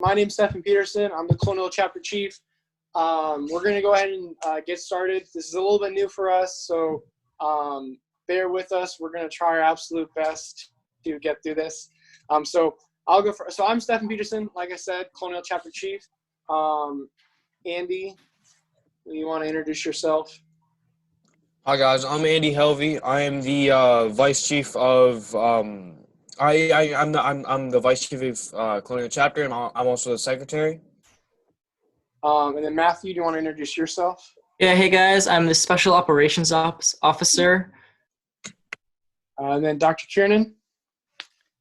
My name's Stephen Peterson. I'm the Colonial Chapter Chief. We're going to go ahead and get started. This is a little bit new for us, so bear with us. We're going to try our absolute best to get through this. So I'll go first. So I'm Stephen Peterson, like I said, Colonial Chapter Chief. Andy, you want to introduce yourself? Hi guys, I'm Andy Helvey. I am the vice chief of I'm the vice chief of Colonial Chapter, and I'm also the secretary. And then Matthew, do you want to introduce yourself? Yeah, hey guys, I'm the Special Operations Officer. And then Dr. Kiernan.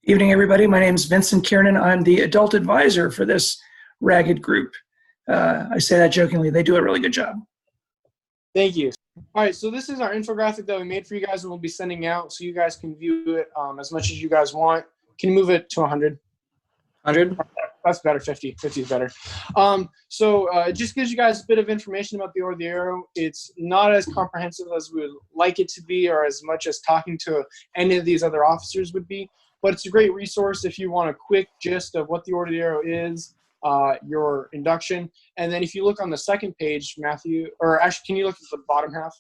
Evening, everybody. My name is Vincent Kiernan. I'm the adult advisor for this ragged group. I say that jokingly. They do a really good job. Thank you. All right, so this is our infographic that we made for you guys and we'll be sending out so you guys can view it as much as you guys want. Can you move it to 100? 100? That's better. 50. 50 is better. It just gives you guys a bit of information about the Ordeal. It's not as comprehensive as we would like it to be or as much as talking to any of these other officers would be, but it's a great resource if you want a quick gist of what the Ordeal is, your induction. And then if you look on the second page, Matthew, or actually, can you look at the bottom half?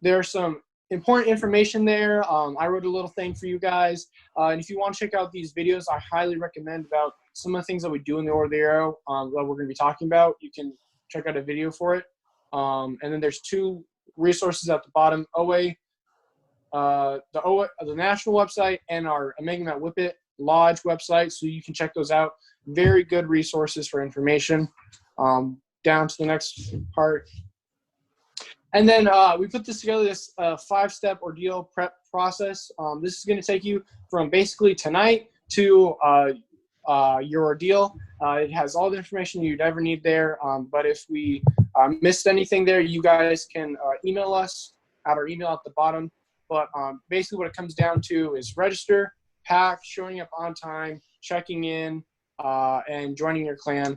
There's some important information there. I wrote a little thing for you guys. And if you want to check out these videos, I highly recommend about some of the things that we do in the Ordeal that we're going to be talking about. You can check out a video for it. And then there's two resources at the bottom, OA, the national website and our Emmanuel Whippet Lodge website. So you can check those out. Very good resources for information. Down to the next part. And then we put this together, this 5-step Ordeal prep process. This is going to take you from basically tonight to your Ordeal. It has all the information you'd ever need there. But if we missed anything there, you guys can email us at our email at the bottom. But basically what it comes down to is register, pack, showing up on time, checking in, and joining your clan.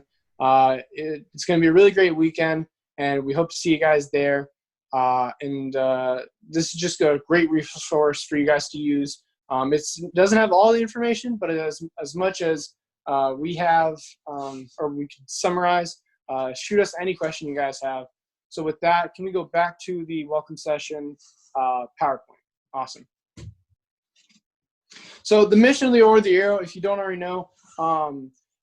It's going to be a really great weekend, and we hope to see you guys there. This is just a great resource for you guys to use. It doesn't have all the information, but it has as much as we have, or we can summarize. Shoot us any question you guys have. So with that, can we go back to the welcome session PowerPoint? Awesome. So the mission of the Ordeal, if you don't already know,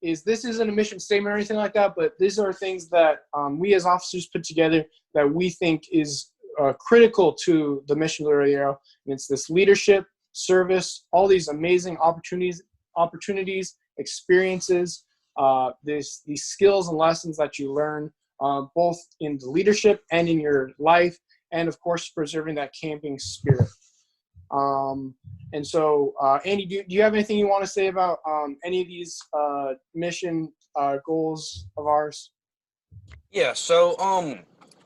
is this isn't a mission statement or anything like that, but these are things that we as officers put together that we think is critical to the mission of the Ordeal. And it's this leadership, service, all these amazing opportunities, experiences, these skills and lessons that you learn both in the leadership and in your life, and of course preserving that camping spirit. And so, Andy, do you have anything you want to say about any of these mission goals of ours? Yeah. So,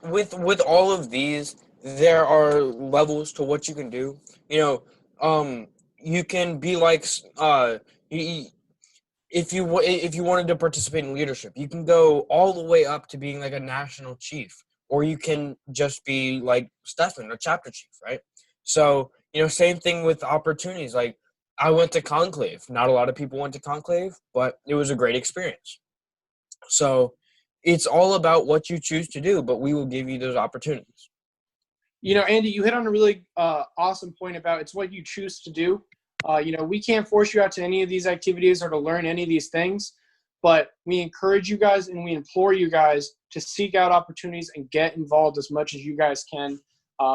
with all of these, there are levels to what you can do. You know, you can be like, if you wanted to participate in leadership, you can go all the way up to being like a national chief, or you can just be like Stephen, a chapter chief, right? So, you know, same thing with opportunities. Like, I went to Conclave. Not a lot of people went to Conclave, but it was a great experience. So it's all about what you choose to do, but we will give you those opportunities. You know, Andy, you hit on a really awesome point about it's what you choose to do. You know, we can't force you out to any of these activities or to learn any of these things, but we encourage you guys and we implore you guys to seek out opportunities and get involved as much as you guys can.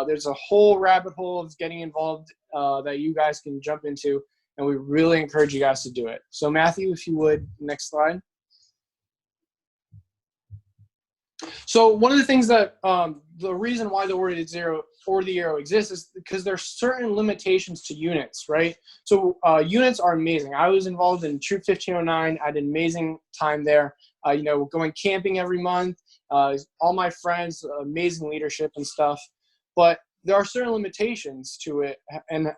There's a whole rabbit hole of getting involved that you guys can jump into, and we really encourage you guys to do it. So Matthew, if you would, next slide. So one of the things that the reason why the Ordeal exists is because there's certain limitations to units, right? So units are amazing. I was involved in Troop 1509. I had an amazing time there. You know, going camping every month, all my friends, amazing leadership and stuff. But there are certain limitations to it. And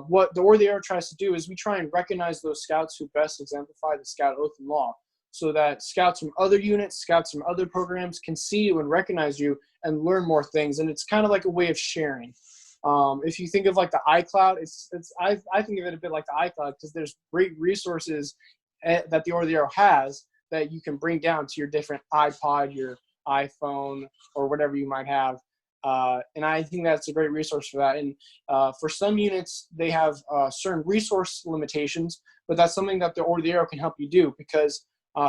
what the Ordeal tries to do is we try and recognize those scouts who best exemplify the Scout Oath and Law, so that scouts from other units, scouts from other programs can see you and recognize you and learn more things. And it's kind of like a way of sharing. If you think of like the iCloud, I think of it a bit like the iCloud because there's great resources that the Ordeal has that you can bring down to your different iPod, your iPhone, or whatever you might have. And I think that's a great resource for that. And for some units, they have certain resource limitations, but that's something that the Ordeal can help you do. Because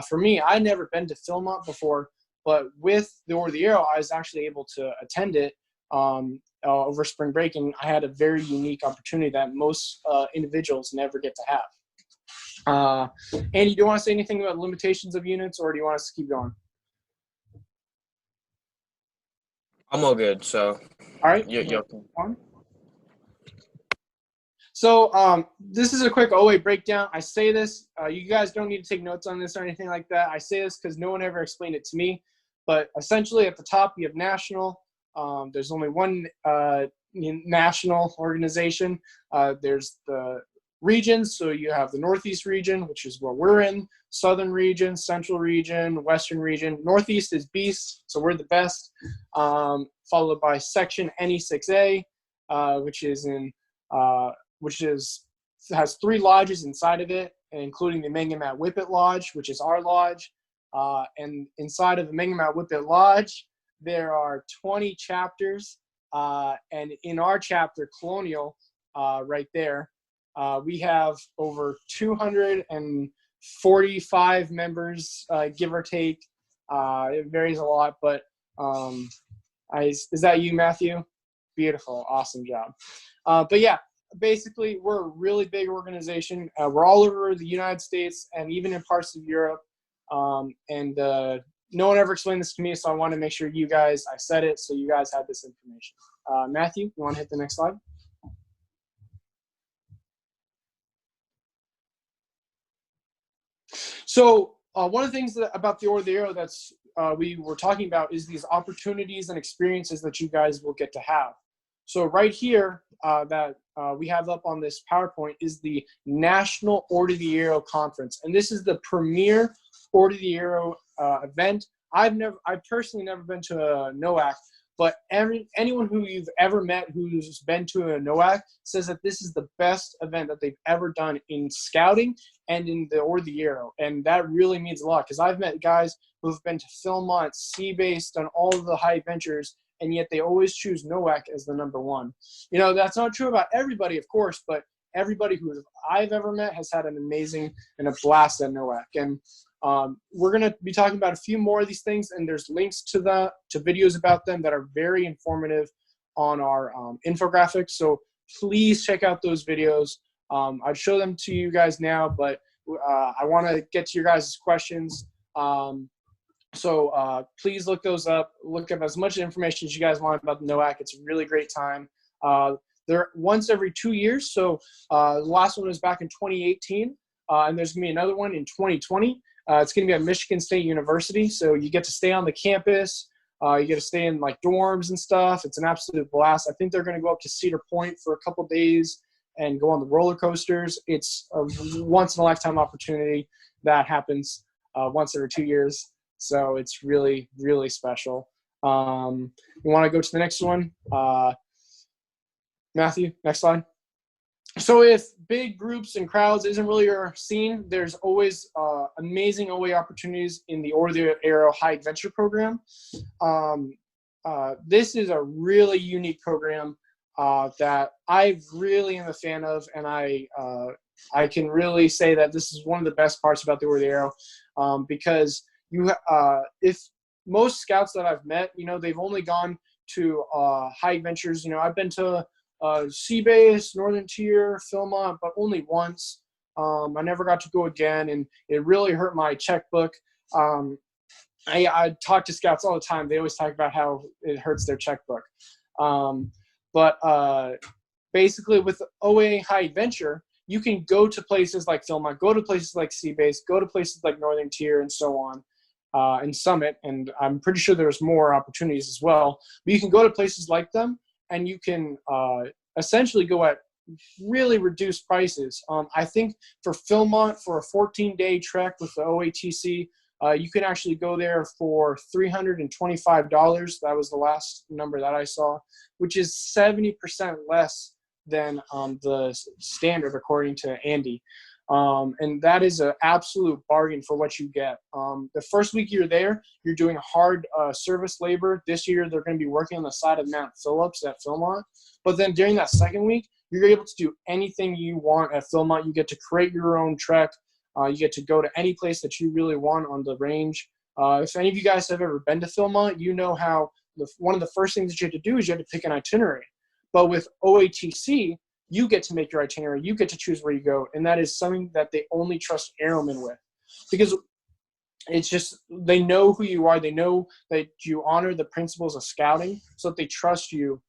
for me, I'd never been to Philmont before, but with the Ordeal, I was actually able to attend it over spring break, and I had a very unique opportunity that most individuals never get to have. Andy, do you want to say anything about limitations of units, or do you want us to keep going? I'm all good. So, All right. yeah. So this is a quick OA breakdown. I say this, you guys don't need to take notes on this or anything like that. I say this because no one ever explained it to me. But essentially at the top, you have national. There's only one national organization. There's the regions. So you have the Northeast region, which is where we're in, Southern region, Central region, Western region. Northeast is Beast, so we're the best. Followed by section NE6A, has 3 lodges inside of it, including the Mengamat Whippet Lodge, which is our lodge. And inside of the Mengamat Whippet Lodge, there are 20 chapters. And in our chapter, Colonial, right there, we have over 245 members, give or take. It varies a lot, but is that you, Matthew? Beautiful. Awesome job. But yeah, basically, we're a really big organization. We're all over the United States and even in parts of Europe. No one ever explained this to me, so I want to make sure I said it so you guys had this information. Matthew, you want to hit the next slide? So one of the things about the Ordeal that's we were talking about is these opportunities and experiences that you guys will get to have. So right here that we have up on this PowerPoint is the National Ordeal Conference. And this is the premier Ordeal event. I've personally never been to a NOAC, but anyone who you've ever met who's been to a NOAC says that this is the best event that they've ever done in scouting and in the Ordeal. And that really means a lot, because I've met guys who've been to Philmont, Sea Base, done all of the high adventures, and yet they always choose NOAC as the number one. You know, that's not true about everybody, of course, but everybody who I've ever met has had an amazing and a blast at NOAC. And we're going to be talking about a few more of these things, and there's links to videos about them that are very informative on our infographic. So please check out those videos. I'd show them to you guys now, but I want to get to your guys' questions. So please look those up. Look up as much information as you guys want about the NOAC. It's a really great time. They're once every 2 years. So the last one was back in 2018, and there's going to be another one in 2020. It's going to be at Michigan State University. So you get to stay on the campus. You get to stay in like dorms and stuff. It's an absolute blast. I think they're going to go up to Cedar Point for a couple days and go on the roller coasters. It's a once in a lifetime opportunity that happens once every 2 years. So it's really, really special. You want to go to the next one? Matthew, next slide. So if big groups and crowds isn't really your scene, there's always amazing OA opportunities in the Ordeal High Adventure program. This is a really unique program that I really am a fan of, and I can really say that this is one of the best parts about the Ordeal, because if most scouts that I've met, you know, they've only gone to high adventures. You know, I've been to Sea Base, Northern Tier, Philmont, but only once. I never got to go again, and it really hurt my checkbook. I talk to scouts all the time. They always talk about how it hurts their checkbook. But basically with OA High Adventure, you can go to places like Philmont, go to places like Sea Base, go to places like Northern Tier, and so on, and Summit. And I'm pretty sure there's more opportunities as well. But you can go to places like them, and you can essentially go at really reduced prices. I think for Philmont, for a 14-day trek with the OATC, you can actually go there for $325. That was the last number that I saw, which is 70% less than the standard, according to Andy. And that is an absolute bargain for what you get. The first week you're there, you're doing hard service labor. This year they're going to be working on the side of Mount Phillips at Philmont. But then during that second week, you're able to do anything you want at Philmont. You get to create your own trek. You get to go to any place that you really want on the range. If any of you guys have ever been to Philmont, you know how one of the first things that you have to do is you have to pick an itinerary. But with OATC, you get to make your itinerary. You get to choose where you go. And that is something that they only trust airmen with. Because it's just, they know who you are. They know that you honor the principles of scouting, so that they trust you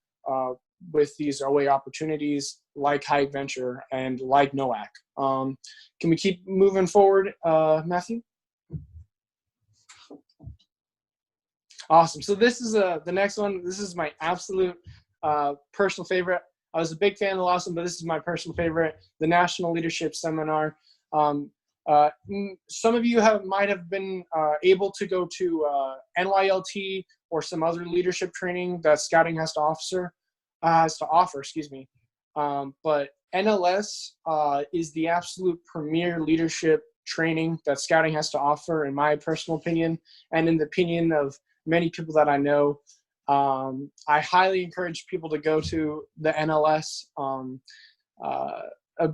with these OA opportunities like High Adventure and like NOAC. Can we keep moving forward, Matthew? Awesome. So this is the next one. This is my absolute personal favorite. I was a big fan of the last one, but this is my personal favorite, the National Leadership Seminar. Some of you might have been able to go to NYLT or some other leadership training that Scouting has to offer. But NLS is the absolute premier leadership training that Scouting has to offer, in my personal opinion, and in the opinion of many people that I know. I highly encourage people to go to the NLS.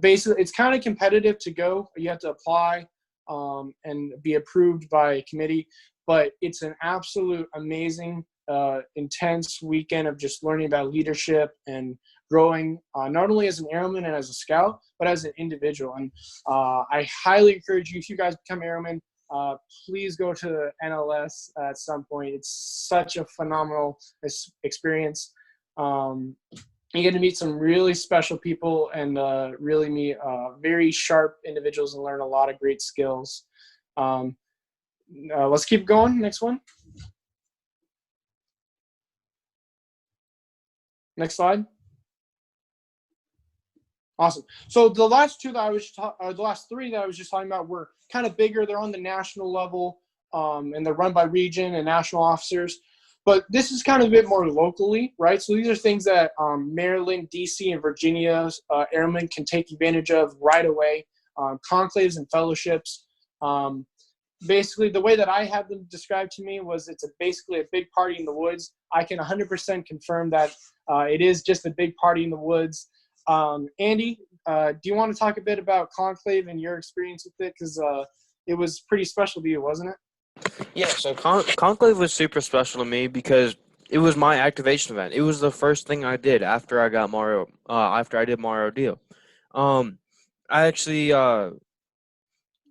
Basically, it's kind of competitive to go. You have to apply and be approved by a committee, but it's an absolute amazing, intense weekend of just learning about leadership and growing, not only as an airman and as a scout, but as an individual. And I highly encourage you, if you guys become airmen, please go to NLS at some point. It's such a phenomenal experience. You get to meet some really special people and really meet very sharp individuals and learn a lot of great skills. Let's keep going. Next one. Next slide. Awesome. So the last two that I was, the last three that I was just talking about were kind of bigger. They're on the national level, and they're run by region and national officers. But this is kind of a bit more locally, right? So these are things that Maryland, DC, and Virginia's airmen can take advantage of right away. Conclaves and fellowships. Basically, the way that I had them described to me was it's basically a big party in the woods. I can 100% confirm that it is just a big party in the woods. Andy, do you want to talk a bit about Conclave and your experience with it? Because it was pretty special to you, wasn't it? Yeah, so Conclave was super special to me because it was my activation event. It was the first thing I did after I got Mario. After I did my Ordeal. I actually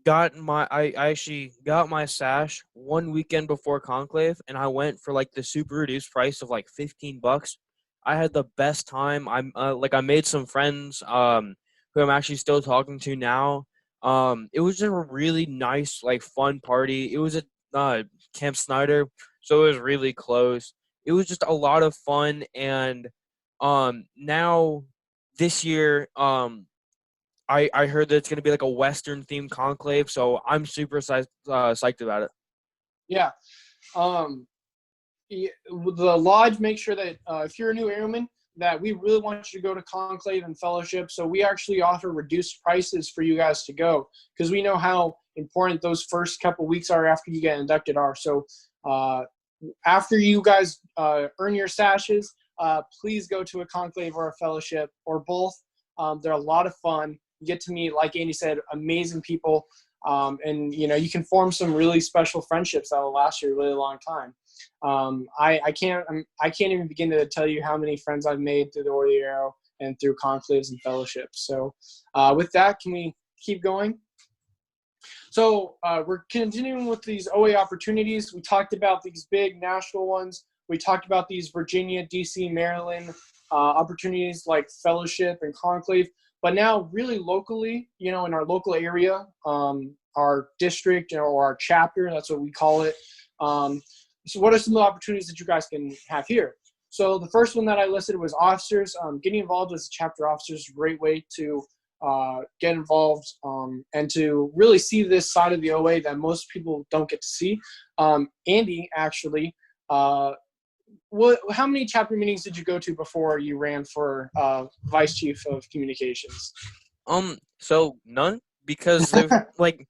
got my sash 1 weekend before Conclave, and I went for like the super reduced price of like $15. I had the best time. I made some friends who I'm actually still talking to now. It was just a really nice, like, fun party. It was at Camp Snyder, so it was really close. It was just a lot of fun, and now this year, I heard that it's gonna be like a Western themed conclave, so I'm super psyched about it. Yeah. The lodge makes sure that if you're a new airman, that we really want you to go to Conclave and Fellowship. So we actually offer reduced prices for you guys to go, because we know how important those first couple weeks are after you get inducted are. So after you guys earn your sashes, please go to a Conclave or a Fellowship or both. They're a lot of fun. You get to meet, like Andy said, amazing people. And, you can form some really special friendships that will last you a really long time. I can't even begin to tell you how many friends I've made through the Ordeal and through Conclaves and Fellowships. So with that, can we keep going? So we're continuing with these OA opportunities. We talked about these big national ones. We talked about these Virginia, DC, Maryland opportunities like Fellowship and Conclave. But now really locally, in our local area, our district, or our chapter, that's what we call it. So what are some of the opportunities that you guys can have here? So the first one that I listed was officers. Getting involved as a chapter officer is a great way to get involved and to really see this side of the OA that most people don't get to see. Andy, actually, how many chapter meetings did you go to before you ran for Vice Chief of Communications? So none, because like,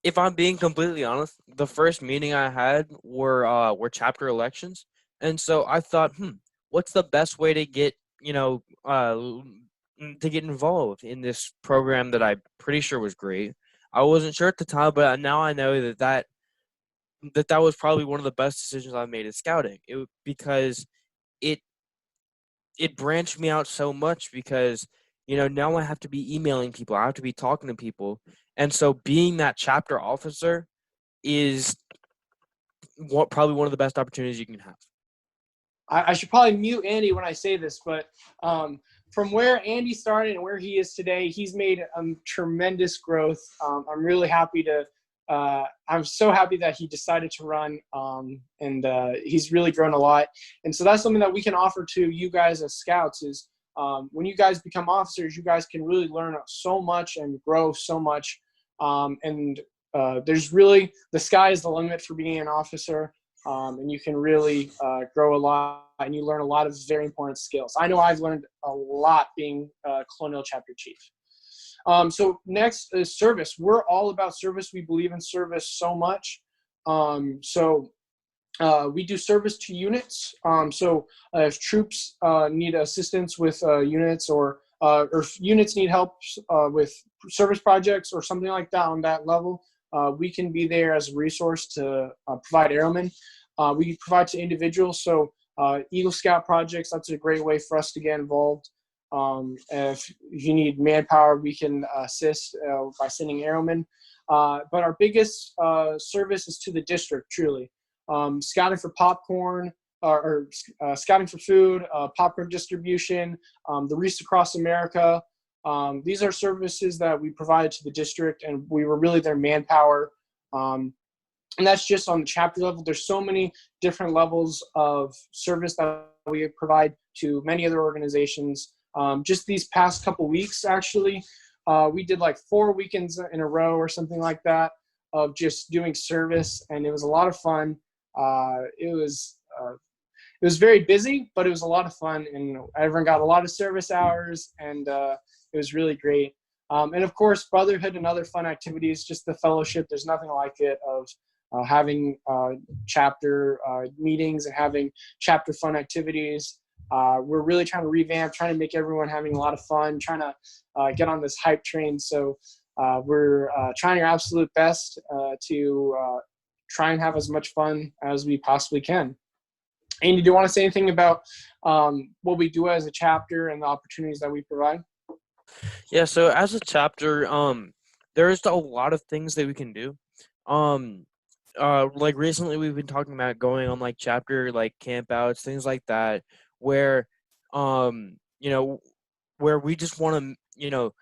if I'm being completely honest, the first meeting I had were chapter elections, and so I thought, what's the best way to get to get involved in this program that I'm pretty sure was great. I wasn't sure at the time, but now I know that was probably one of the best decisions I've made in scouting. Because it branched me out so much, because now I have to be emailing people, I have to be talking to people, and so being that chapter officer is probably one of the best opportunities you can have. I should probably mute Andy when I say this, but from where Andy started and where he is today, he's made tremendous growth. I'm really happy I'm so happy that he decided to run, and he's really grown a lot. And so that's something that we can offer to you guys as scouts is when you guys become officers, you guys can really learn so much and grow so much. There's really, the sky is the limit for being an officer. And you can really grow a lot, and you learn a lot of very important skills. I know I've learned a lot being Colonial Chapter Chief. So next is service. We're all about service. We believe in service so much. We do service to units. If troops need assistance with units, or if units need help with service projects or something like that on that level, we can be there as a resource to provide airmen. We provide to individuals. So Eagle Scout projects, that's a great way for us to get involved. If you need manpower, we can assist by sending airmen. But our biggest service is to the district, truly. Scouting for popcorn, or scouting for food, popcorn distribution, the Wreaths Across America. These are services that we provide to the district, and we were really their manpower. And that's just on the chapter level. There's so many different levels of service that we provide to many other organizations. Just these past couple weeks, actually, we did like 4 weekends in a row or something like that of just doing service, and it was a lot of fun. It was very busy, but it was a lot of fun, and everyone got a lot of service hours, and it was really great. And of course, brotherhood and other fun activities, just the fellowship. There's nothing like it of having chapter meetings and having chapter fun activities. We're really trying to revamp, trying to make everyone having a lot of fun, trying to get on this hype train. So we're trying our absolute best to try and have as much fun as we possibly can. Andy, do you want to say anything about what we do as a chapter and the opportunities that we provide? Yeah, so as a chapter, there's a lot of things that we can do. Like recently we've been talking about going on like chapter like campouts, things like that, where where we just want to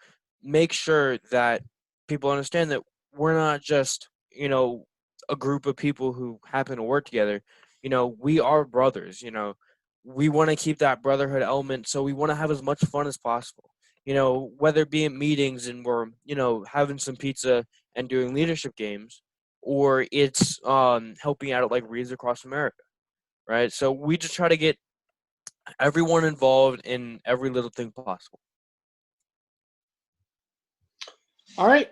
make sure that people understand that we're not just a group of people who happen to work together. We are brothers. We want to keep that brotherhood element, so we want to have as much fun as possible. Whether it be in meetings and we're having some pizza and doing leadership games, or it's helping out at like Wreaths Across America, right? So we just try to get everyone involved in every little thing possible. All right.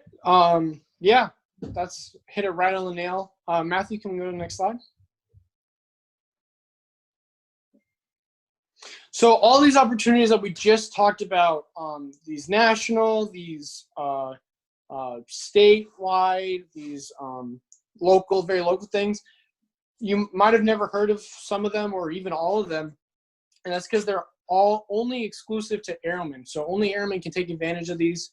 Yeah, that's hit it right on the nail. Matthew, can we go to the next slide? So all these opportunities that we just talked about, these national, these statewide, these local, very local things, you might have never heard of some of them or even all of them. And that's because they're all only exclusive to airmen. So only airmen can take advantage of these.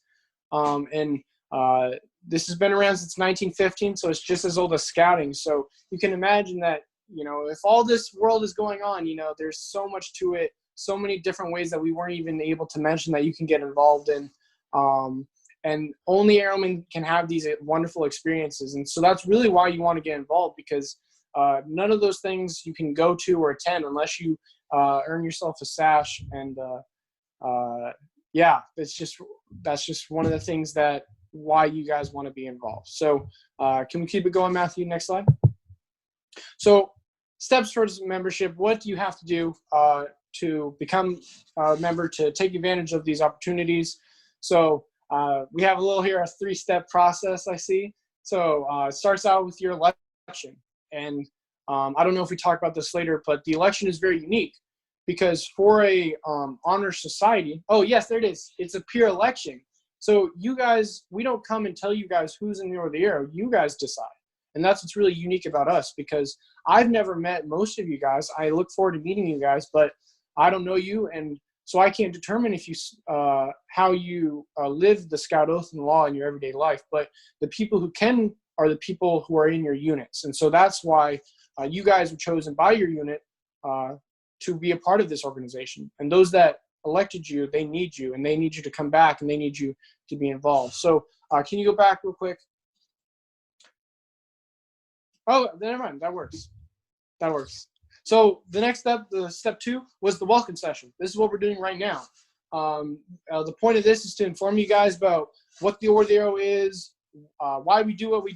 This has been around since 1915, so it's just as old as scouting. So you can imagine that, if all this world is going on, there's so much to it, so many different ways that we weren't even able to mention that you can get involved in. And only airmen can have these wonderful experiences. And so that's really why you want to get involved, because none of those things you can go to or attend unless you earn yourself a sash. And that's just one of the things that why you guys want to be involved. So can we keep it going, Matthew? Next slide. So steps towards membership. What do you have to do to become a member to take advantage of these opportunities? So We have a little here, a 3-step process, I see. So it starts out with your election. And I don't know if we talk about this later, but the election is very unique because for a honor society, oh, yes, there it is. It's a peer election. So you guys, we don't come and tell you guys who's in the Ordeal. You guys decide. And that's what's really unique about us because I've never met most of you guys. I look forward to meeting you guys, but I don't know you. And so I can't determine if you how you live the Scout Oath and law in your everyday life. But the people who can are the people who are in your units. And so that's why you guys were chosen by your unit to be a part of this organization. And those that elected you, they need you, and they need you to come back, and they need you to be involved. So can you go back real quick? Oh, never mind. That works. That works. So the next step, the step 2, was the welcome session. This is what we're doing right now. The point of this is to inform you guys about what the Ordeal is, why we do what we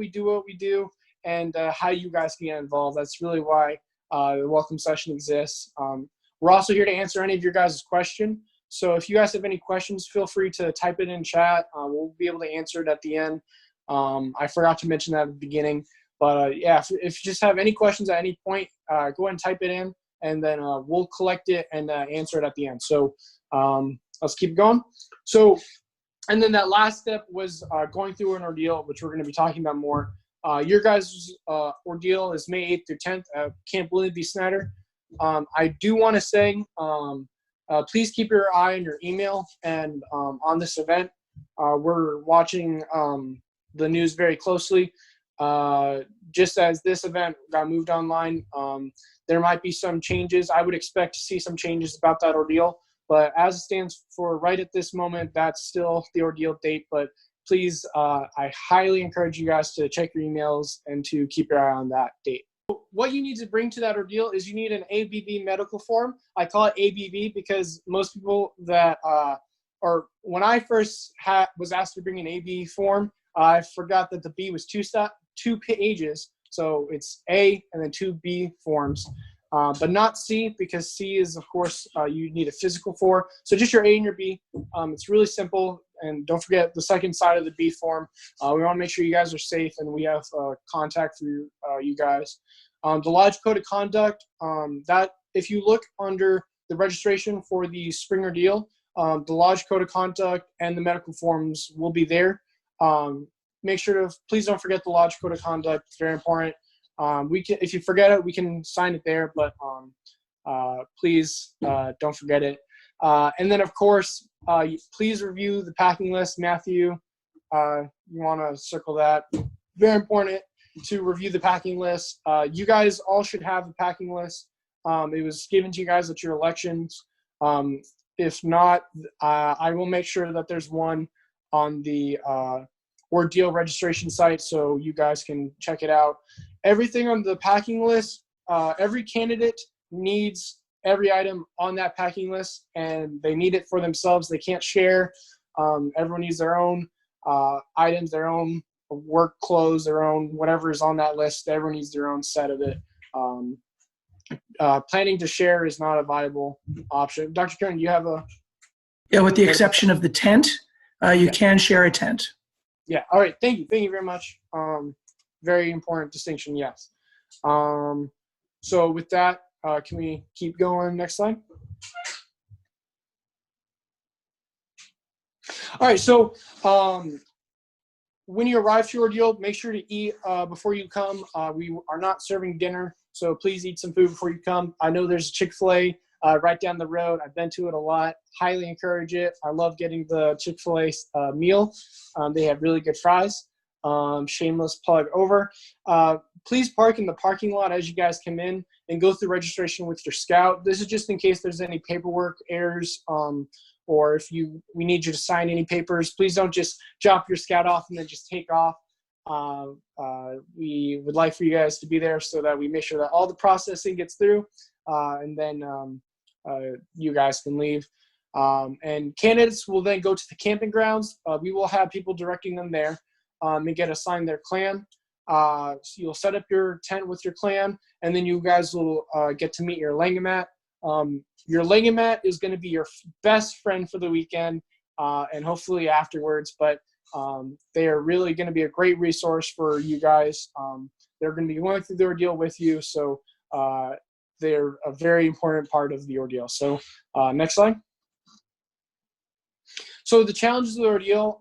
do, and how you guys can get involved. That's really why the welcome session exists. We're also here to answer any of your guys' questions. So if you guys have any questions, feel free to type it in chat. We'll be able to answer it at the end. I forgot to mention that at the beginning. But yeah, if you just have any questions at any point, go ahead and type it in, and then we'll collect it and answer it at the end. So let's keep going. So, and then that last step was going through an ordeal, which we're going to be talking about more. Your guys' ordeal is May 8th through 10th at Camp William B. Snyder. I do want to say, please keep your eye on your email and on this event. We're watching the news very closely. Just as this event got moved online, there might be some changes. I would expect to see some changes about that ordeal, but as it stands for right at this moment, that's still the ordeal date. But please, I highly encourage you guys to check your emails and to keep your eye on that date. What you need to bring to that ordeal is you need an ABB medical form. I call it ABB because most people that, or when I first was asked to bring an AB form, I forgot that the B was two pages, so it's A and then 2 B forms, but not C, because C is, of course, you need a physical for. So just your A and your B. It's really simple, and don't forget the second side of the B form. We want to make sure you guys are safe, and we have contact for you guys. The Lodge Code of Conduct, that if you look under the registration for the spring ordeal, the Lodge Code of Conduct and the medical forms will be there. Make sure to, please don't forget the Lodge Code of Conduct. It's very important. We can, if you forget it, we can sign it there, but please don't forget it. And then, of course, please review the packing list. Matthew, you want to circle that. Very important to review the packing list. You guys all should have a packing list. It was given to you guys at your elections. If not, I will make sure that there's one on the Ordeal registration site so you guys can check it out. Everything on the packing list, every candidate needs every item on that packing list, and they need it for themselves. They can't share. Everyone needs their own items, their own work clothes, their own whatever is on that list. Everyone needs their own set of it. Planning to share is not a viable option. Dr. Kern, you have a... Yeah, with the exception of the tent, you can share a tent. Yeah. All right. Thank you. Thank you very much. Very important distinction. Yes. So with that, can we keep going? Next slide. All right. So when you arrive to Ordeal, make sure to eat before you come. We are not serving dinner, so please eat some food before you come. I know there's a Chick-fil-A right down the road. I've been to it a lot. Highly encourage it. I love getting the Chick-fil-A meal. They have really good fries. Shameless plug over. Please park in the parking lot as you guys come in and go through registration with your scout. This is just in case there's any paperwork errors, or if we need you to sign any papers. Please don't just drop your scout off and then just take off. We would like for you guys to be there so that we make sure that all the processing gets through, and then you guys can leave. And candidates will then go to the camping grounds. We will have people directing them there and get assigned their clan. So you'll set up your tent with your clan, and then you guys will get to meet your Langamat. Your Langamat is going to be your best friend for the weekend. and hopefully afterwards. But they are really going to be a great resource for you guys. They're going to be going through the ordeal with you, so they're a very important part of the ordeal. So next slide. So the challenges of the ordeal,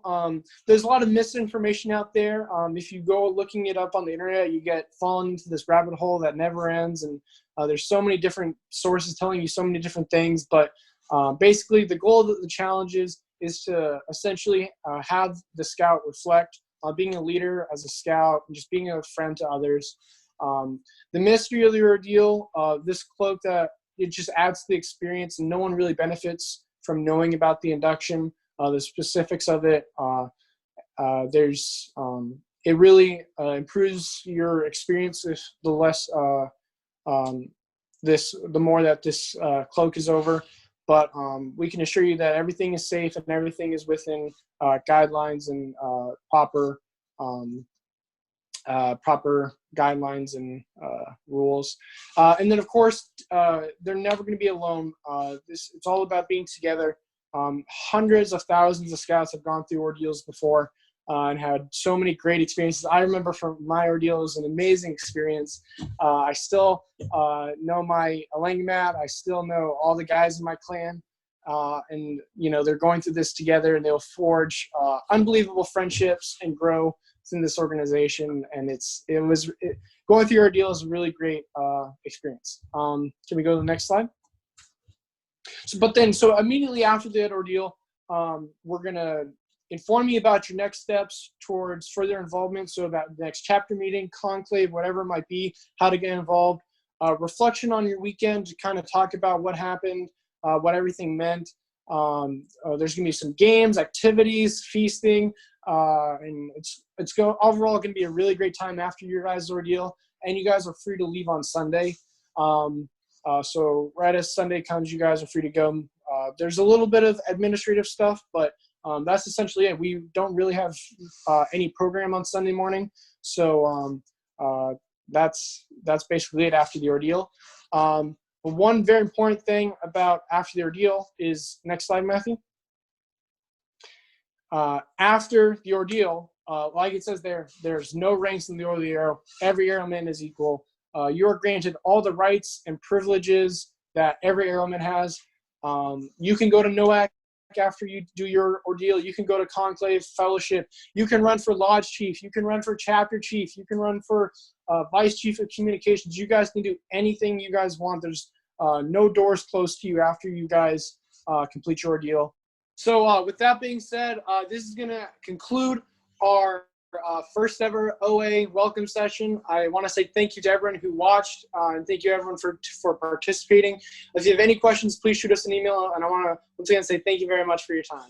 there's a lot of misinformation out there. If you go looking it up on the internet, you get fallen into this rabbit hole that never ends, and there's so many different sources telling you so many different things. But basically, the goal of the challenge is to essentially have the scout reflect on being a leader as a scout and just being a friend to others. The mystery of the ordeal, this cloak that it just adds to the experience, and no one really benefits from knowing about the induction. The specifics of it, it really improves your experience if the less the more that this cloak is over. But we can assure you that everything is safe and everything is within guidelines and proper guidelines and rules. And then, of course, they're never going to be alone. It's all about being together. Hundreds of thousands of scouts have gone through ordeals before and had so many great experiences. I remember from my ordeal, it was an amazing experience. I still know my Alangamat. I still know all the guys in my clan. And, you know, they're going through this together, and they'll forge unbelievable friendships and grow within this organization. And going through your ordeal is a really great experience. Can we go to the next slide? So immediately after that ordeal, we're going to inform you about your next steps towards further involvement. So about the next chapter meeting, conclave, whatever it might be, how to get involved. Reflection on your weekend to kind of talk about what happened, what everything meant. There's going to be some games, activities, feasting, and it's overall going to be a really great time after your guys' ordeal. And you guys are free to leave on Sunday. So right as Sunday comes, you guys are free to go. There's a little bit of administrative stuff, but that's essentially it. We don't really have any program on Sunday morning. So that's basically it after the ordeal. But one very important thing about after the ordeal is, next slide, Matthew. After the ordeal, like it says there's no ranks in the order of the arrow. Every arrowman is equal. You are granted all the rights and privileges that every arrowman has. You can go to NOAC after you do your ordeal. You can go to Conclave Fellowship. You can run for Lodge Chief. You can run for Chapter Chief. You can run for Vice Chief of Communications. You guys can do anything you guys want. There's no doors closed to you after you guys complete your ordeal. So with that being said, this is going to conclude our first ever OA welcome session. I want to say thank you to everyone who watched, and thank you everyone for participating. If you have any questions, please shoot us an email, and I want to once again say thank you very much for your time.